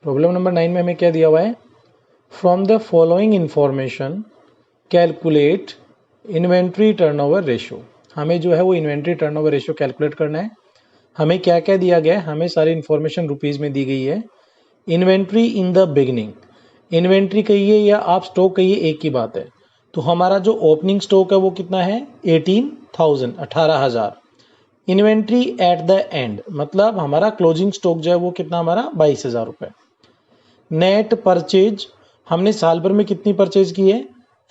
Problem number 9 में हमें क्या दिया हुआ है, from the following information calculate inventory turnover ratio. हमें जो है वो इन्वेंट्री टर्नओवर रेशियो कैलकुलेट करना है। हमें क्या क्या दिया गया है, हमें सारी इंफॉर्मेशन रुपीज़ में दी गई है। Inventory in the beginning, inventory कहिए या आप स्टॉक कहिए एक ही बात है। तो हमारा जो ओपनिंग स्टॉक है वो कितना है 18,000, 18,000। इन्वेंट्री एट द एंड मतलब हमारा क्लोजिंग स्टॉक जो है वो कितना हमारा 22,000 रुपये। नेट परचेज, हमने साल भर में कितनी परचेज की है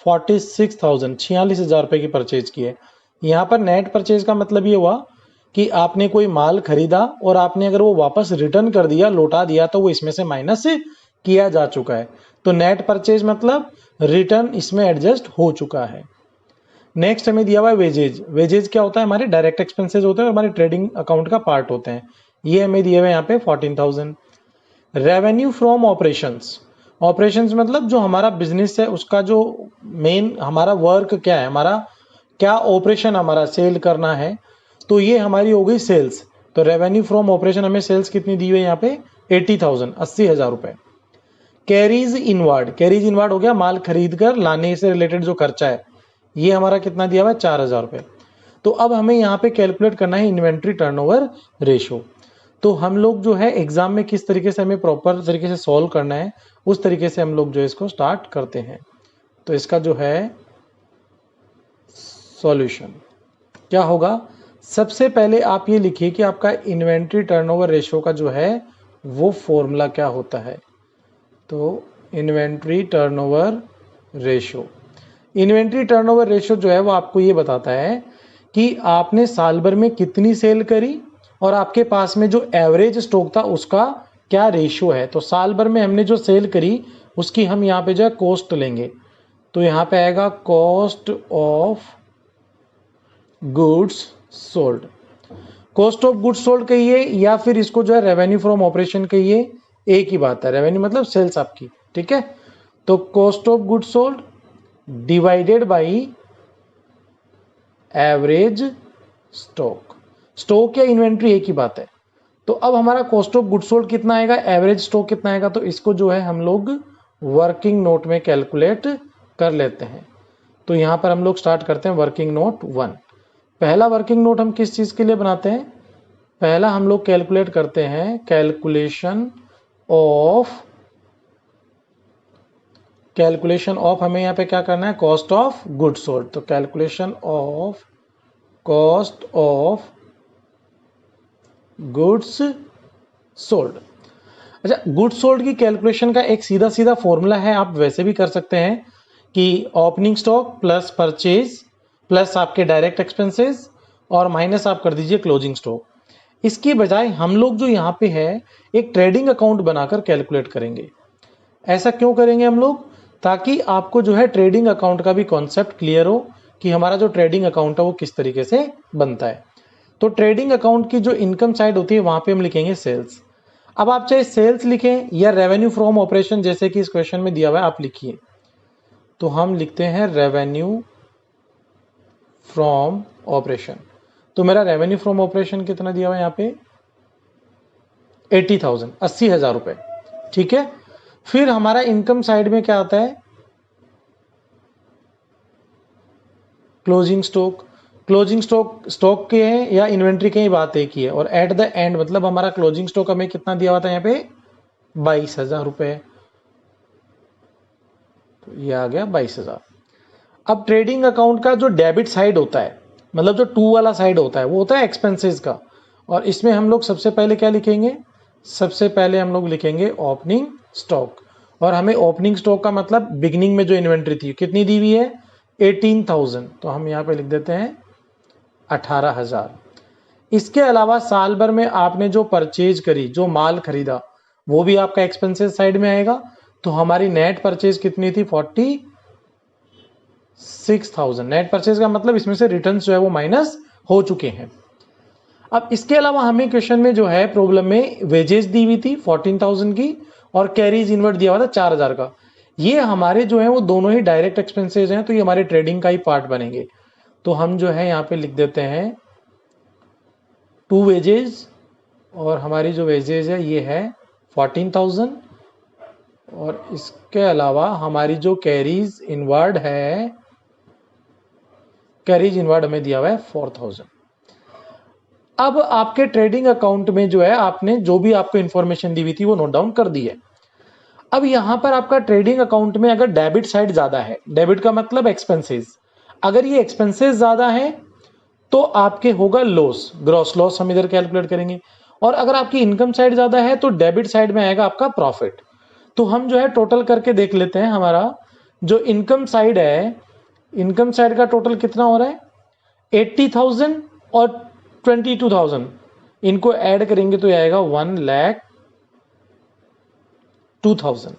46,000, 46,000 रुपये की परचेज की है। यहाँ पर नेट परचेज का मतलब ये हुआ कि आपने कोई माल खरीदा और आपने अगर वो वापस रिटर्न कर दिया, लौटा दिया, तो वो इसमें से माइनस किया जा चुका है। तो नेट परचेज मतलब रिटर्न इसमें एडजस्ट हो चुका है। नेक्स्ट हमें दिया हुआ है वेजेज। वेजेज क्या होता है, हमारे डायरेक्ट एक्सपेंसेस होते हैं और हमारे ट्रेडिंग अकाउंट का पार्ट होते हैं। ये हमें दिए हुए यहाँ पे 14,000। रेवेन्यू फ्रॉम ऑपरेशंस, ऑपरेशंस मतलब जो हमारा बिजनेस है उसका जो मेन हमारा वर्क क्या है, हमारा क्या ऑपरेशन हमारा सेल करना है, तो ये हमारी हो गई सेल्स। तो रेवेन्यू फ्रॉम ऑपरेशन हमें सेल्स कितनी दी हुई है यहाँ पे 80,000, 80,000 रुपए। कैरीज इनवर्ड, कैरीज इनवर्ड हो गया माल खरीद कर लाने से रिलेटेड जो खर्चा है, ये हमारा कितना दिया हुआ है 4,000 रुपए। तो अब हमें यहाँ पे कैलकुलेट करना है इन्वेंट्री टर्नओवर रेशियो। तो हम लोग जो है एग्जाम में किस तरीके से हमें प्रॉपर तरीके से सॉल्व करना है, उस तरीके से हम लोग जो है इसको स्टार्ट करते हैं। तो इसका जो है सॉल्यूशन क्या होगा, सबसे पहले आप ये लिखिए कि आपका इन्वेंट्री टर्नओवर रेशियो का जो है वो फॉर्मूला क्या होता है। तो inventory turnover ratio, inventory turnover ratio जो है वो आपको ये बताता है कि आपने साल भर में कितनी सेल करी और आपके पास में जो एवरेज स्टॉक था उसका क्या रेशियो है। तो साल भर में हमने जो सेल करी उसकी हम यहाँ पे जो है कॉस्ट लेंगे। तो यहाँ पे आएगा cost of goods sold. Cost of goods sold कहिए या फिर इसको जो है रेवेन्यू फ्रॉम ऑपरेशन कहिए, एक ही बात है। रेवेन्यू मतलब सेल्स आपकी, ठीक है। तो cost of goods sold divided by average stock, stock या इन्वेंट्री एक ही बात है। तो अब हमारा कॉस्ट ऑफ गुड्स सोल्ड कितना आएगा, एवरेज स्टॉक कितना आएगा, तो इसको जो है हम लोग वर्किंग नोट में कैलकुलेट कर लेते हैं। तो यहां पर हम लोग स्टार्ट करते हैं वर्किंग नोट 1। पहला वर्किंग नोट हम किस चीज के लिए बनाते हैं, पहला हम लोग कैलकुलेट करते हैं कैलकुलेशन ऑफ हमें यहाँ पे क्या करना है कॉस्ट ऑफ गुड्स सोल्ड। तो calculation of cost of goods sold. अच्छा, गुड्स सोल्ड की कैलकुलेशन का एक सीधा सीधा फॉर्मूला है, आप वैसे भी कर सकते हैं कि opening stock plus purchase plus आपके डायरेक्ट एक्सपेंसेस और माइनस आप कर दीजिए क्लोजिंग स्टॉक। इसकी बजाय हम लोग जो यहाँ पे है एक ट्रेडिंग अकाउंट बनाकर कैलकुलेट करेंगे। ऐसा क्यों करेंगे हम लोग, ताकि आपको जो है ट्रेडिंग अकाउंट का भी कॉन्सेप्ट क्लियर हो कि हमारा जो ट्रेडिंग अकाउंट है वो किस तरीके से बनता है। तो ट्रेडिंग अकाउंट की जो इनकम साइड होती है वहां पे हम लिखेंगे सेल्स। अब आप चाहे सेल्स लिखें या रेवेन्यू फ्रॉम ऑपरेशन जैसे कि इस क्वेश्चन में दिया हुआ है आप लिखिए। तो हम लिखते हैं रेवेन्यू फ्रॉम ऑपरेशन। तो मेरा रेवेन्यू फ्रॉम ऑपरेशन कितना दिया हुआ है यहाँ पे 80,000, 80,000 रुपए, ठीक है। फिर हमारा इनकम साइड में क्या आता है क्लोजिंग स्टॉक। क्लोजिंग स्टॉक के हैं या इन्वेंट्री के ही बात एक ही है। और एट द एंड मतलब हमारा क्लोजिंग स्टॉक हमें कितना दिया हुआ था यहाँ पे 22,000 रुपए। तो ये आ गया 22,000। अब ट्रेडिंग अकाउंट का जो डेबिट साइड होता है मतलब जो टू वाला साइड होता है वो होता है एक्सपेंसेस का। और इसमें हम लोग सबसे पहले क्या लिखेंगे, सबसे पहले हम लोग लिखेंगे ओपनिंग स्टॉक। और हमें ओपनिंग स्टॉक का मतलब बिगिनिंग में जो इन्वेंट्री थी कितनी दी हुई है 18,000, तो हम यहाँ पे लिख देते हैं 18,000। इसके अलावा साल भर में आपने जो परचेज करी, जो माल खरीदा, वो भी आपका एक्सपेंसेस साइड में आएगा। तो हमारी नेट परचेज कितनी थी 46,000। नेट परचेज का मतलब इसमें से रिटर्न्स जो है वो माइनस हो चुके हैं। अब इसके अलावा हमें क्वेश्चन में जो है प्रॉब्लम में वेजेस दी हुई थी 14,000 की और कैरीज इनवर्ट दिया हुआ था 4,000 का। ये हमारे जो है वो दोनों ही डायरेक्ट एक्सपेंसेस हैं, तो ये हमारे ट्रेडिंग का ही पार्ट बनेंगे। तो हम जो है यहाँ पे लिख देते हैं 2 वेजेस और हमारी जो वेजेस है ये है 14,000 और इसके अलावा हमारी जो कैरीज इनवर्ड है, कैरीज इनवर्ड हमें दिया हुआ है 4000। अब आपके ट्रेडिंग अकाउंट में जो है आपने जो भी आपको इंफॉर्मेशन दी हुई थी वो नोट डाउन कर दी है। अब यहां पर आपका ट्रेडिंग अकाउंट में अगर डेबिट साइड ज्यादा है, डेबिट का मतलब एक्सपेंसेस, अगर ये एक्सपेंसेस ज्यादा है तो आपके होगा लॉस, ग्रॉस लॉस हम इधर कैलकुलेट करेंगे। और अगर आपकी इनकम साइड ज्यादा है तो डेबिट साइड में आएगा आपका प्रॉफिट। तो हम जो है टोटल करके देख लेते हैं, हमारा जो इनकम साइड है, इनकम साइड का टोटल कितना हो रहा है 80,000 और 22,000, इनको ऐड करेंगे तो आएगा 1,02,000।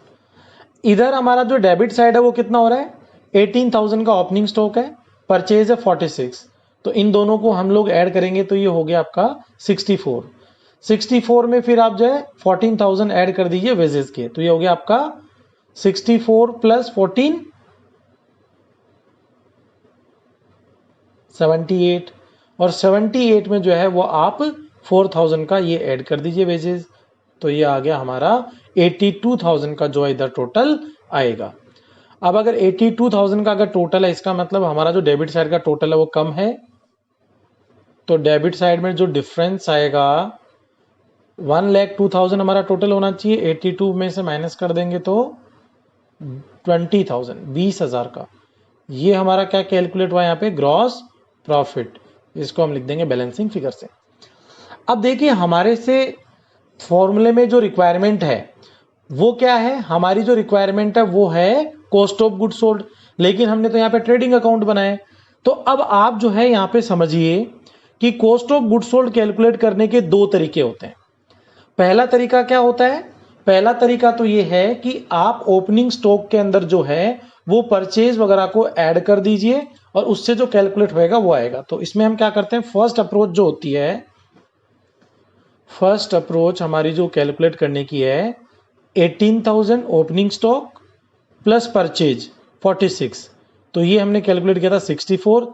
इधर हमारा जो डेबिट साइड है वो कितना हो रहा है 18,000 का ओपनिंग स्टॉक है, परचेज है 46, तो इन दोनों को हम लोग ऐड करेंगे तो ये हो गया आपका 64। 64 में फिर आप जो है 14,000 ऐड कर दीजिए वेजेस के, तो ये हो गया आपका 64 प्लस 14 78, और 78 में जो है वो आप 4,000 का ये ऐड कर दीजिए वेजेस, तो ये आ गया हमारा 82,000 का जो है इधर टोटल आएगा। अब अगर 82,000 का अगर टोटल है, इसका मतलब हमारा जो डेबिट साइड का टोटल है वो कम है, तो डेबिट साइड में जो डिफरेंस आएगा 1,02,000 हमारा टोटल होना चाहिए, 82 में से माइनस कर देंगे तो 20,000, 20,000 का, ये हमारा क्या कैलकुलेट हुआ यहाँ पे ग्रॉस प्रॉफिट, इसको हम लिख देंगे बैलेंसिंग फिगर से। अब देखिए हमारे से फॉर्मूले में जो रिक्वायरमेंट है वो क्या है, हमारी जो रिक्वायरमेंट है वो है कॉस्ट ऑफ गुड सोल्ड, लेकिन हमने तो यहाँ पे ट्रेडिंग अकाउंट बनाया है। तो अब आप जो है यहाँ पे समझिए कि cost of good sold calculate करने के दो तरीके होते हैं। पहला तरीका क्या होता है, पहला तरीका तो ये है कि आप ओपनिंग स्टॉक के अंदर जो है वो परचेज वगैरह को ऐड कर दीजिए और उससे जो कैलकुलेट होएगा वो आएगा। तो इसमें हम क्या करते हैं, फर्स्ट अप्रोच जो होती है, फर्स्ट अप्रोच हमारी जो कैलकुलेट करने की है 18,000 ओपनिंग स्टॉक प्लस परचेज 46, तो ये हमने कैलकुलेट किया था 64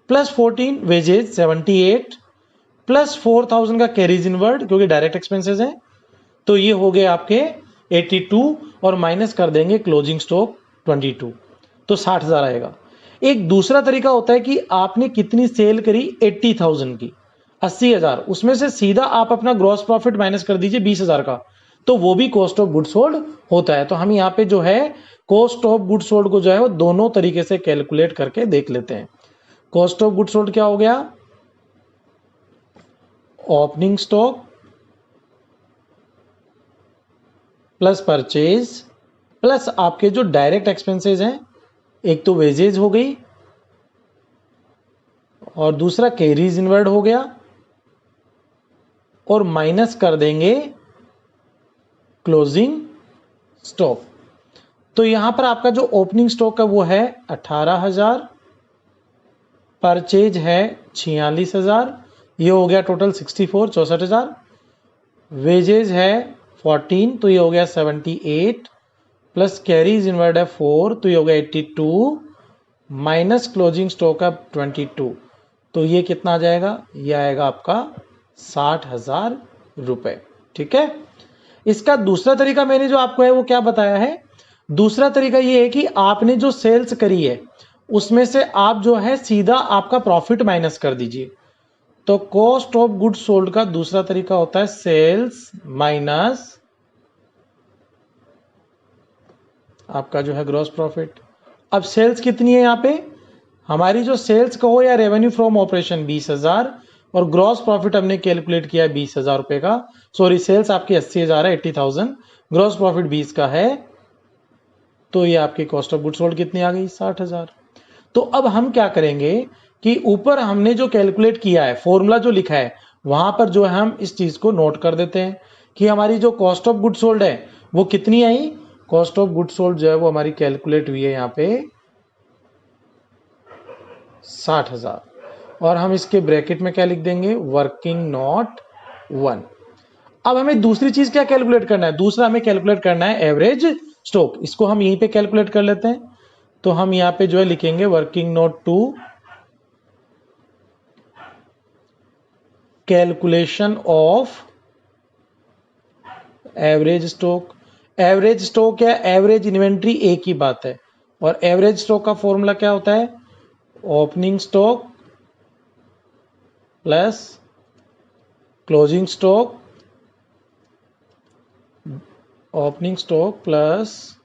प्लस 14 वेजेज 78 प्लस 4,000 का कैरीज इनवर्ड क्योंकि डायरेक्ट एक्सपेंसेस हैं, तो ये हो गए आपके 82 और माइनस कर देंगे क्लोजिंग स्टॉक 22, तो 60,000 आएगा। एक दूसरा तरीका होता है कि आपने कितनी सेल करी 80,000 की, 80,000, उसमें से सीधा आप अपना ग्रॉस प्रॉफिट माइनस कर दीजिए 20,000 का, तो वो भी कॉस्ट ऑफ गुड सोल्ड होता है। तो हम यहाँ पे जो है कॉस्ट ऑफ गुड सोल्ड को जो है वो दोनों तरीके से कैलकुलेट करके देख लेते हैं। कॉस्ट ऑफ गुड सोल्ड क्या हो गया, opening stock plus purchase plus आपके जो डायरेक्ट एक्सपेंसेस हैं, एक तो वेजेज हो गई और दूसरा कैरीज इनवर्ड हो गया, और माइनस कर देंगे क्लोजिंग स्टॉक। तो यहां पर आपका जो ओपनिंग स्टॉक है वो है 18,000, परचेज है 46,000, ये हो गया टोटल 64, 64,000, वेजेज है 14, तो ये हो गया 78, प्लस कैरीज इनवर्ड है 4, तो ये हो गया 82, माइनस क्लोजिंग स्टॉक है 22, तो ये कितना आ जाएगा, ये आएगा आपका 60,000 रुपए। ठीक है, इसका दूसरा तरीका मैंने जो आपको है वो क्या बताया है, दूसरा तरीका ये है कि आपने जो सेल्स करी है उसमें से आप जो है सीधा आपका प्रॉफिट माइनस कर दीजिए। तो कॉस्ट ऑफ गुड सोल्ड का दूसरा तरीका होता है सेल्स माइनस आपका जो है ग्रॉस प्रॉफिट। अब सेल्स कितनी है यहाँ पे, हमारी जो सेल्स कहो या रेवेन्यू फ्रॉम ऑपरेशन 20,000 और ग्रॉस प्रॉफिट हमने कैलकुलेट किया है 20,000 रुपए का, सॉरी सेल्स आपकी 80,000 है 80,000, ग्रॉस प्रॉफिट 20 का है, तो ये आपकी कॉस्ट ऑफ गुड सोल्ड कितनी आ गई 60,000। तो अब हम क्या करेंगे कि ऊपर हमने जो कैलकुलेट किया है, फॉर्मूला जो लिखा है वहां पर जो है हम इस चीज को नोट कर देते हैं कि हमारी जो कॉस्ट ऑफ गुड सोल्ड है वो कितनी आई, कॉस्ट ऑफ गुड सोल्ड जो है वो हमारी कैलकुलेट हुई है यहाँ पे 60,000, और हम इसके ब्रैकेट में क्या लिख देंगे, वर्किंग नोट 1। अब हमें दूसरी चीज क्या कैलकुलेट करना है, दूसरा हमें कैलकुलेट करना है एवरेज स्टॉक, इसको हम यहीं पे कैलकुलेट कर लेते हैं। तो हम यहां पे जो है लिखेंगे working note 2, calculation of average stock. Average stock या एवरेज इन्वेंट्री एक ही बात है। और एवरेज स्टॉक का फॉर्मूला क्या होता है? Opening stock plus closing stock, opening stock plus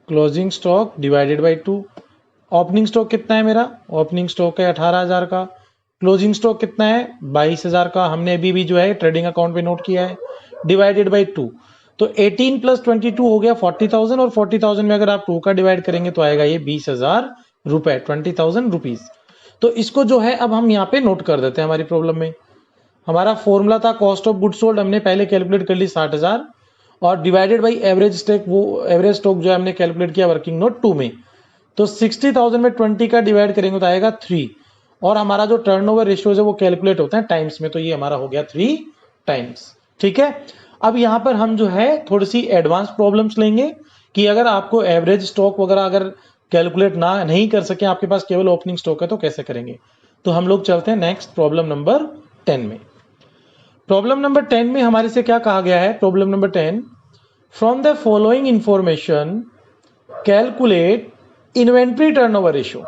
closing stock divided by 2। Opening stock कितना है मेरा? ओपनिंग स्टॉक है 18,000 का। क्लोजिंग स्टॉक कितना है? 22,000 का। हमने अभी भी जो है ट्रेडिंग अकाउंट पे नोट किया है, डिवाइडेड बाई 2। तो 18 प्लस 22 हो गया 40,000, और 40,000 में अगर आप 2 का डिवाइड करेंगे तो आएगा ये 20,000 रुपए, 20,000 रुपीज। तो इसको जो है अब हम यहाँ पे नोट कर देते हैं हमारी प्रॉब्लम में। हमारा फॉर्मूला था कॉस्ट ऑफ गुड सोल्ड, हमने पहले कैलकुलेट कर ली 60,000, और डिवाइडेड बाई एवरेज स्टॉक, वो एवरेज स्टॉक जो है हमने कैलकुलेट किया वर्किंग नोट 2 में। तो 60,000 में 20 का डिवाइड करेंगे तो आएगा 3, और हमारा जो टर्नओवर रेशियोज है वो कैलकुलेट होता है टाइम्स में, तो ये हमारा हो गया 3 टाइम्स। ठीक है। अब यहाँ पर हम जो है थोड़ी सी एडवांस प्रॉब्लम्स लेंगे कि अगर आपको एवरेज स्टॉक वगैरह अगर कैलकुलेट ना नहीं कर सके, आपके पास केवल ओपनिंग स्टॉक है, तो कैसे करेंगे। तो हम लोग चलते हैं नेक्स्ट प्रॉब्लम नंबर 10 में। प्रॉब्लम नंबर 10 में हमारे से क्या कहा गया है? Problem number 10, from the following information calculate inventory turnover ratio.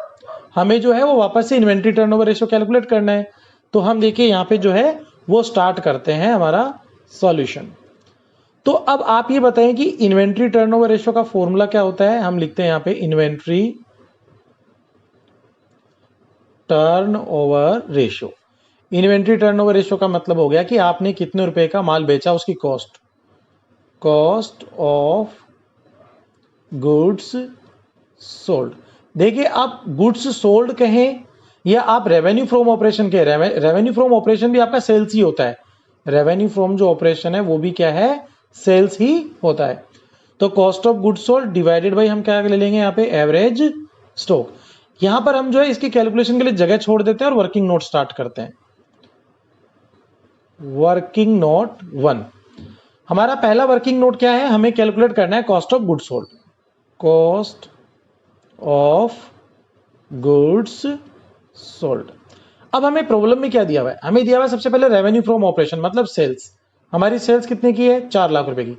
हमें जो है वो वापस से इन्वेंट्री टर्नओवर रेशियो कैलकुलेट करना है। तो हम देखिए यहाँ पे जो है वो स्टार्ट करते हैं हमारा सॉल्यूशन। तो अब आप ये बताएं कि इन्वेंट्री टर्नओवर रेशियो का फॉर्मूला क्या होता है। हम लिखते हैं यहाँ पे inventory turnover ratio. Inventory turnover ratio का मतलब हो गया कि आपने कितने रुपए का माल बेचा, उसकी cost, cost of goods sold. देखिए आप गुड्स सोल्ड कहें या आप रेवेन्यू फ्रॉम ऑपरेशन कहें, रेवेन्यू फ्रॉम ऑपरेशन भी आपका सेल्स ही होता है। रेवेन्यू फ्रॉम जो ऑपरेशन है वो भी क्या है? सेल्स ही होता है। तो cost of goods sold divided by हम क्या ले लेंगे यहाँ पे? Average stock. यहां पर हम जो है इसकी कैलकुलेशन के लिए जगह छोड़ देते हैं और वर्किंग नोट स्टार्ट करते हैं। वर्किंग नोट 1, हमारा पहला वर्किंग नोट क्या है? हमें कैलकुलेट करना है cost of goods sold. Cost of goods sold. अब हमें प्रॉब्लम में क्या दिया हुआ है? हमें दिया हुआ है सबसे पहले रेवेन्यू फ्रॉम ऑपरेशन, मतलब सेल्स। हमारी सेल्स कितने की है? 4 लाख रुपए की।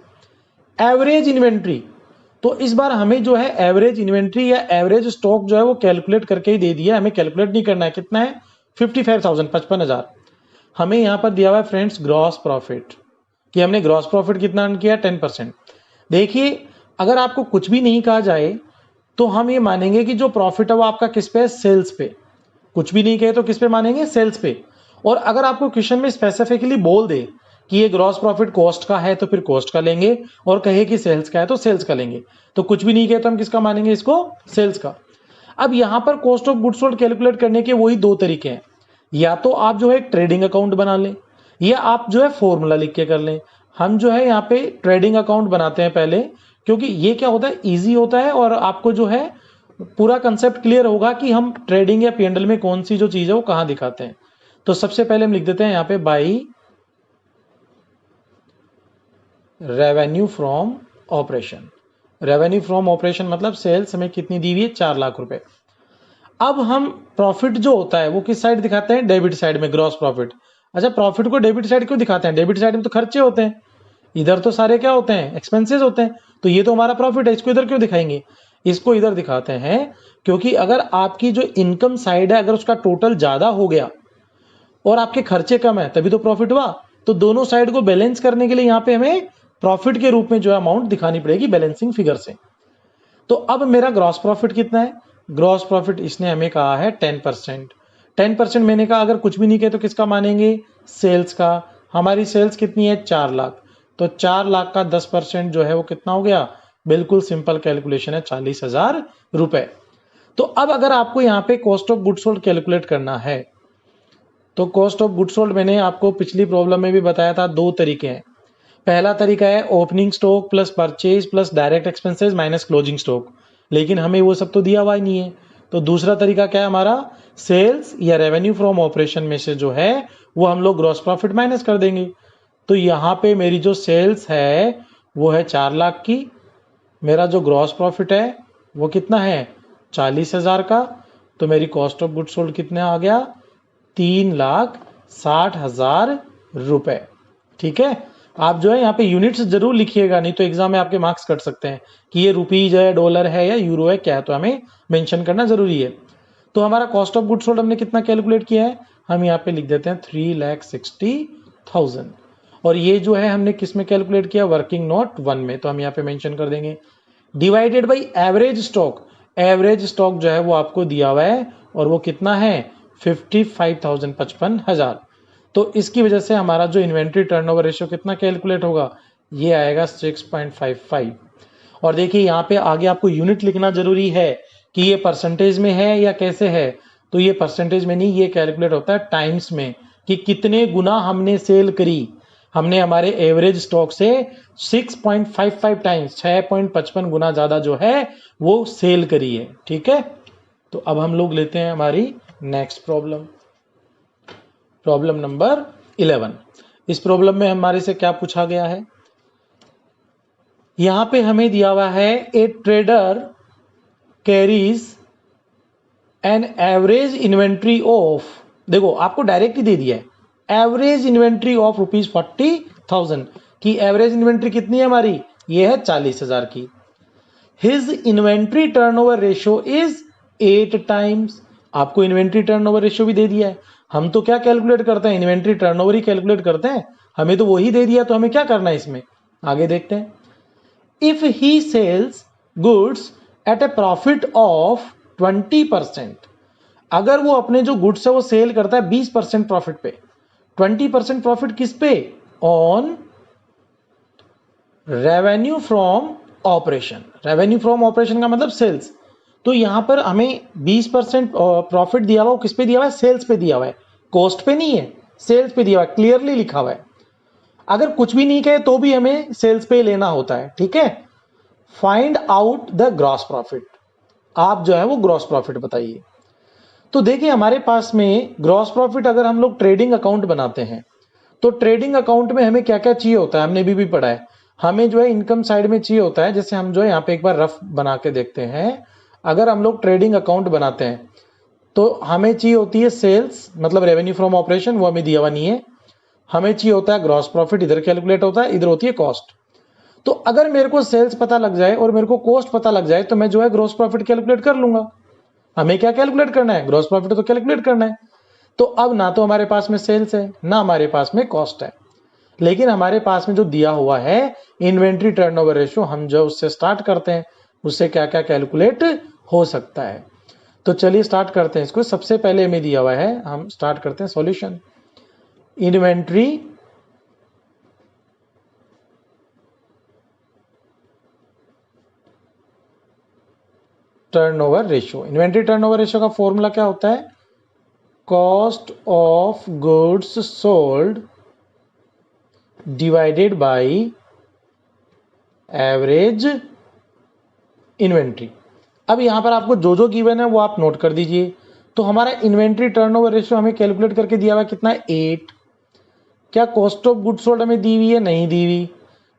एवरेज इन्वेंट्री, तो इस बार हमें जो है एवरेज इन्वेंट्री या एवरेज स्टॉक जो है वो कैलकुलेट करके ही दे दिया, हमें कैलकुलेट नहीं करना है। कितना है? 55,000, 55,000। हमें यहां पर दिया हुआ है फ्रेंड्स ग्रॉस प्रॉफिट, कि हमने ग्रॉस प्रॉफिट कितना अर्न किया? 10%। देखिए अगर आपको कुछ भी नहीं कहा जाए तो हम ये मानेंगे कि जो प्रॉफिट है वो आपका किस पे? सेल्स पे। कुछ भी नहीं कहे तो किस पे मानेंगे? सेल्स पे। और अगर आपको क्वेश्चन में स्पेसिफिकली बोल दे कि ये ग्रॉस प्रॉफिट कॉस्ट का है तो फिर कॉस्ट का लेंगे, और कहे कि सेल्स का है तो सेल्स का लेंगे। तो कुछ भी नहीं कहे तो हम किसका मानेंगे? इसको सेल्स का। अब यहां पर cost of goods sold calculate करने के वही 2 तरीके हैं। या तो आप जो है ट्रेडिंग अकाउंट बना लें, या आप जो है फॉर्मूला लिख के कर लें। हम जो है यहाँ पे ट्रेडिंग अकाउंट बनाते हैं पहले, क्योंकि ये क्या होता है? इजी होता है, और आपको जो है पूरा कंसेप्ट क्लियर होगा कि हम ट्रेडिंग या पीएनएल में कौन सी जो चीज है वो कहां दिखाते हैं। तो सबसे पहले हम लिख देते हैं यहाँ पे by revenue from operation. Revenue from operation मतलब सेल्स हमें कितनी दी हुई है? 4 लाख रुपए। अब हम प्रॉफिट जो होता है वो किस साइड दिखाते हैं? डेबिट साइड में, ग्रॉस प्रॉफिट। अच्छा, प्रॉफिट को डेबिट साइड क्यों दिखाते हैं? डेबिट साइड में तो खर्चे होते हैं, इधर तो सारे क्या होते हैं? एक्सपेंसेस होते हैं। तो ये तो हमारा प्रॉफिट है, इसको इधर क्यों दिखाएंगे? इसको इधर दिखाते हैं क्योंकि अगर आपकी जो इनकम साइड है अगर उसका टोटल ज्यादा हो गया और आपके खर्चे कम है तभी तो प्रॉफिट हुआ। तो दोनों साइड को बैलेंस करने के लिए यहाँ पे हमें प्रॉफिट के रूप में जो अमाउंट दिखानी पड़ेगी बैलेंसिंग फिगर से। तो अब मेरा ग्रॉस प्रॉफिट कितना है? ग्रॉस प्रॉफिट इसने हमें कहा है 10%। 10% मैंने कहा अगर कुछ भी नहीं कहे तो किसका मानेंगे? सेल्स का। हमारी सेल्स कितनी है? 4 लाख। तो 4 लाख का 10% जो है वो कितना हो गया? बिल्कुल सिंपल कैलकुलेशन है, 40,000 रुपए। तो अब अगर आपको यहाँ पे cost of good sold calculate करना है तो कॉस्ट ऑफ गुड सोल्ड मैंने आपको पिछली प्रॉब्लम में भी बताया था, 2 तरीके हैं। पहला तरीका है opening stock plus purchase plus direct expenses minus closing stock, लेकिन हमें वो सब तो दिया हुआ ही नहीं है। तो दूसरा तरीका क्या है हमारा? सेल्स या रेवेन्यू फ्रॉम ऑपरेशन में से जो है वो हम लोग ग्रॉस प्रॉफिट माइनस कर देंगे। तो यहाँ पे मेरी जो सेल्स है वो है 4 लाख की, मेरा जो ग्रॉस प्रॉफिट है वो कितना है? 40,000 का। तो मेरी कॉस्ट ऑफ गुड सोल्ड कितना आ गया? 3,60,000 रुपए। ठीक है। आप जो है यहाँ पे यूनिट्स जरूर लिखिएगा, नहीं तो एग्जाम में आपके मार्क्स कट सकते हैं कि ये रुपीज है, डॉलर है या यूरो है, क्या है, तो हमें मेंशन करना जरूरी है। तो हमारा कॉस्ट ऑफ गुड्स सोल्ड हमने कितना कैलकुलेट किया है, हम यहाँ पे लिख देते हैं 3,60,000, और ये जो है हमने किस में कैलकुलेट किया, वर्किंग नोट 1 में, तो हम यहाँ पे मेंशन कर देंगे। Divided by average stock, average stock जो है वो आपको दिया हुआ है और वो कितना है 55,000, 55,000। तो इसकी वजह से हमारा जो इन्वेंट्री टर्नओवर रेशियो कितना कैलकुलेट होगा, ये आएगा 6.55। और देखिए यहाँ पे आगे आपको यूनिट लिखना जरूरी है कि ये परसेंटेज में है या कैसे है, तो ये परसेंटेज में नहीं, ये कैलकुलेट होता है टाइम्स में कि कितने गुना हमने सेल करी। हमने हमारे एवरेज स्टॉक से 6.55 टाइम्स, 6.55 गुना ज्यादा जो है वो सेल करी है। ठीक है, तो अब हम लोग लेते हैं हमारी नेक्स्ट प्रॉब्लम, प्रॉब्लम नंबर 11। इस प्रॉब्लम में हमारे से क्या पूछा गया है, यहां पे हमें दिया हुआ है ए trader carries an average inventory of, देखो आपको डायरेक्ट ही दे दिया है, एवरेज इन्वेंट्री ऑफ ₹40,000 की एवरेज इन्वेंट्री कितनी है हमारी, ये है 40,000 की। His inventory turnover ratio is 8 times, आपको इन्वेंट्री टर्नओवर रेशियो भी दे दिया है। हम तो क्या कैलकुलेट करते हैं, इन्वेंट्री टर्नओवर ही कैलकुलेट करते हैं, हमें तो वही दे दिया, तो हमें क्या करना है इसमें, आगे देखते हैं। If he sells goods at a profit of 20%, अगर वो अपने जो गुड्स है वो सेल करता है 20% प्रॉफिट पे, 20% प्रॉफिट किस पे, on revenue from operation, revenue from operation का मतलब सेल्स, तो यहां पर हमें 20% प्रॉफिट दिया हुआ, किस पे दिया हुआ है, सेल्स पे दिया हुआ है, कॉस्ट पे नहीं है, सेल्स पे दिया हुआ है, क्लियरली लिखा हुआ है। अगर कुछ भी नहीं कहे तो भी हमें सेल्स पे लेना होता है। ठीक है, find out the gross profit, आप जो है वो ग्रॉस प्रॉफिट बताइए। तो देखिए हमारे पास में ग्रॉस प्रॉफिट, अगर हम लोग ट्रेडिंग अकाउंट बनाते हैं तो ट्रेडिंग अकाउंट में हमें क्या क्या चाहिए होता है, हमने भी पढ़ा है, हमें जो है इनकम साइड में चाहिए होता है। जैसे हम जो है यहाँ पे एक बार रफ बना के देखते हैं, अगर हम लोग ट्रेडिंग अकाउंट बनाते हैं तो हमें चाहिए होती है सेल्स, मतलब रेवेन्यू फ्रॉम ऑपरेशन, वो हमें दिया हुआ नहीं है। हमें चाहिए होता है ग्रॉस प्रॉफिट, इधर कैलकुलेट होता है, इधर होती है कॉस्ट। तो अगर मेरे को सेल्स पता लग जाए और मेरे को कॉस्ट पता लग जाए तो मैं जो है ग्रॉस प्रॉफिट कैलकुलेट कर लूंगा। हमें क्या कैलकुलेट करना है, ग्रॉस प्रॉफिट तो कैलकुलेट करना है। तो अब ना तो हमारे पास में सेल्स है, ना हमारे पास में कॉस्ट है, लेकिन हमारे पास में जो दिया हुआ है इन्वेंट्री टर्नओवर रेशियो, हम जो उससे स्टार्ट करते हैं, उससे क्या क्या कैलकुलेट हो सकता है। तो चलिए स्टार्ट करते हैं इसको। सबसे पहले हमें दिया हुआ है, हम स्टार्ट करते हैं solution. Inventory turnover ratio, inventory turnover ratio का फॉर्मूला क्या होता है, cost of goods sold divided by average inventory. अब यहां पर आपको जो जो गिवन है वो आप नोट कर दीजिए। तो हमारा इन्वेंट्री टर्नओवर रेशियो हमें कैलकुलेट करके दिया हुआ कितना है, 8। क्या कॉस्ट ऑफ गुड्स सोल्ड हमें दी हुई है, नहीं दी हुई।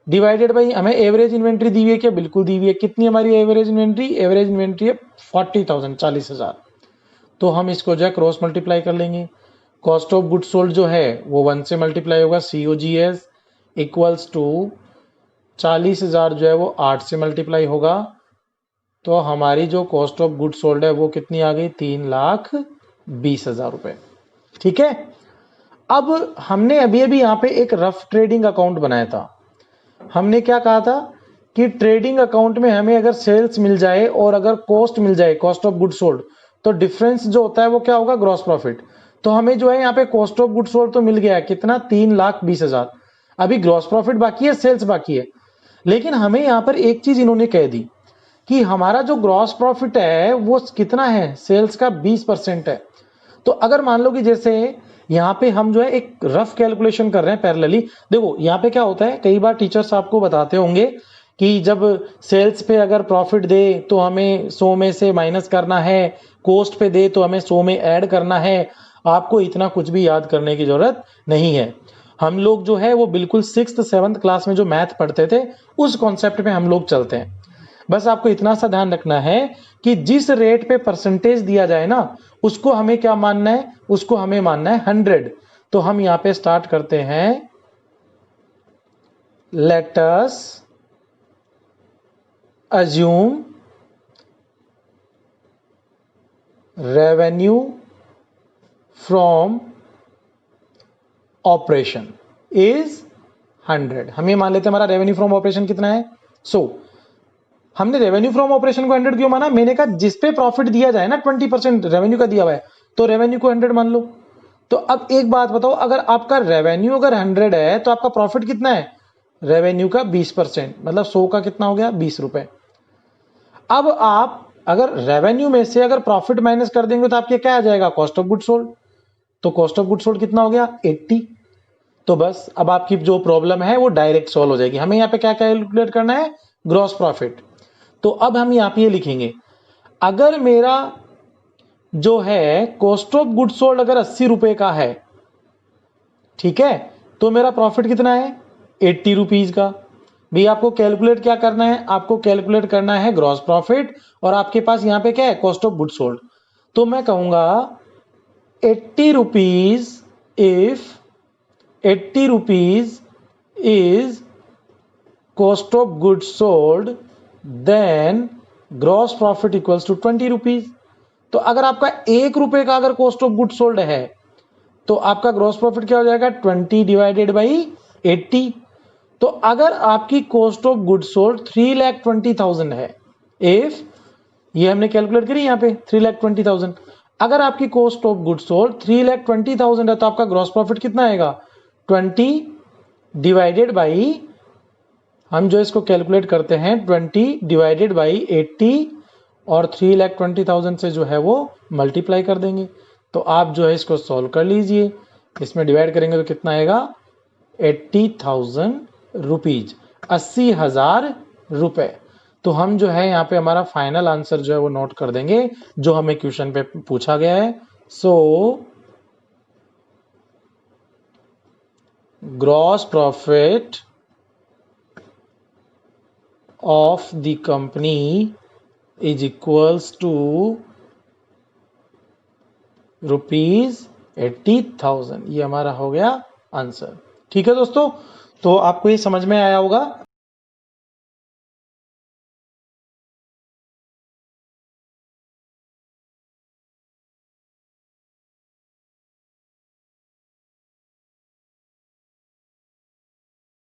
डिवाइडेड बाई हमें एवरेज इन्वेंट्री दी हुई है, क्या बिल्कुल दी हुई है। कितनी हमारी एवरेज इन्वेंट्री, एवरेज इन्वेंट्री है 40,000, 40,000। तो हम इसको जो है क्रॉस मल्टीप्लाई कर लेंगे। कॉस्ट ऑफ गुड्स सोल्ड जो है वो 1 से मल्टीप्लाई होगा, COGS इक्वल्स टू 40,000 जो है वो 8 से मल्टीप्लाई होगा। तो हमारी जो कॉस्ट ऑफ गुड्स सोल्ड है वो कितनी आ गई, 3,20,000 रुपए। ठीक है, अब हमने अभी अभी यहाँ पे एक रफ ट्रेडिंग अकाउंट बनाया था। हमने क्या कहा था कि ट्रेडिंग अकाउंट में हमें अगर सेल्स मिल जाए और अगर कॉस्ट मिल जाए, कॉस्ट ऑफ गुड्स सोल्ड, तो डिफरेंस जो होता है वो क्या होगा, ग्रॉस प्रॉफिट। तो हमें जो है यहाँ पे कॉस्ट ऑफ गुड्स सोल्ड तो मिल गया है, कितना, 3,20,000। अभी ग्रॉस प्रॉफिट बाकी है, सेल्स बाकी है। लेकिन हमें यहाँ पर एक चीज इन्होंने कह दी कि हमारा जो ग्रॉस प्रॉफिट है वो कितना है, सेल्स का 20% है। तो अगर मान लो कि जैसे यहाँ पे हम जो है एक रफ कैलकुलेशन कर रहे हैं पैरेलली। देखो यहाँ पे क्या होता है, कई बार टीचर्स आपको बताते होंगे कि जब सेल्स पे अगर प्रॉफिट दे तो हमें 100 में से माइनस करना है, कॉस्ट पे दे तो हमें 100 में ऐड करना है। आपको इतना कुछ भी याद करने की जरूरत नहीं है। हम लोग जो है वो बिल्कुल 6th 7th क्लास में जो मैथ पढ़ते थे उस कॉन्सेप्ट पे हम लोग चलते हैं। बस आपको इतना सा ध्यान रखना है कि जिस रेट पे परसेंटेज दिया जाए ना, उसको हमें क्या मानना है, उसको हमें मानना है 100। तो हम यहाँ पे स्टार्ट करते हैं let us assume revenue from operation is 100। हम ये मान लेते हैं हमारा रेवेन्यू फ्रॉम ऑपरेशन कितना है। हमने रेवेन्यू फ्रॉम ऑपरेशन को 100 क्यों माना? मैंने कहा जिस पे प्रॉफिट दिया जाए ना 20% रेवेन्यू का दिया हुआ है, तो रेवेन्यू को 100 मान लो। तो अब एक बात बताओ, अगर आपका रेवेन्यू अगर 100 है तो आपका प्रॉफिट कितना है? रेवेन्यू का 20%, मतलब 100 का कितना हो गया? 20 रुपए। अब आप अगर रेवेन्यू में से अगर प्रॉफिट माइनस कर देंगे तो आपके क्या आ जाएगा? Cost of good sold. तो कॉस्ट ऑफ गुड सोल्ड कितना हो गया? 80। तो बस अब आपकी जो प्रॉब्लम है वो डायरेक्ट सॉल्व हो जाएगी। हमें यहाँ पे क्या कैलकुलेट करना है? Gross profit. तो अब हम यहाँ पे ये लिखेंगे, अगर मेरा जो है कॉस्ट ऑफ गुड सोल्ड अगर 80 रुपए का है, ठीक है, तो मेरा प्रॉफिट कितना है? 80 रुपीज का। भी आपको कैलकुलेट क्या करना है? आपको कैलकुलेट करना है ग्रॉस प्रॉफिट, और आपके पास यहाँ पे क्या है? Cost of good sold. तो मैं कहूंगा 80 rupees if 80 rupees is cost of goods sold, then gross profit equals to 20 rupees। तो अगर आपका 1 रुपए का अगर कॉस्ट ऑफ गुड सोल्ड है तो आपका ग्रॉस प्रॉफिट क्या हो जाएगा? 20 डिवाइडेड बाई 80। तो अगर आपकी कॉस्ट ऑफ गुड सोल्ड 3,20,000 है, इफ ये हमने कैलकुलेट करी यहाँ पे 3,20,000, अगर आपकी कॉस्ट ऑफ गुड सोल्ड 3,20,000 है तो आपका ग्रॉस प्रॉफिट कितना आएगा? 20 डिवाइडेड बाई, हम जो इसको कैलकुलेट करते हैं 20 डिवाइडेड बाई 80, और 3,20,000 से जो है वो मल्टीप्लाई कर देंगे। तो आप जो है इसको सॉल्व कर लीजिए, इसमें डिवाइड करेंगे तो कितना आएगा? 80,000 रुपीज, 80,000 रुपए। तो हम जो है यहाँ पे हमारा फाइनल आंसर जो है वो नोट कर देंगे जो हमें क्वेश्चन पे पूछा गया है। सो gross profit of the company is equals to ₹80,000। ये हमारा हो गया आंसर। ठीक है दोस्तों, तो आपको ये समझ में आया होगा।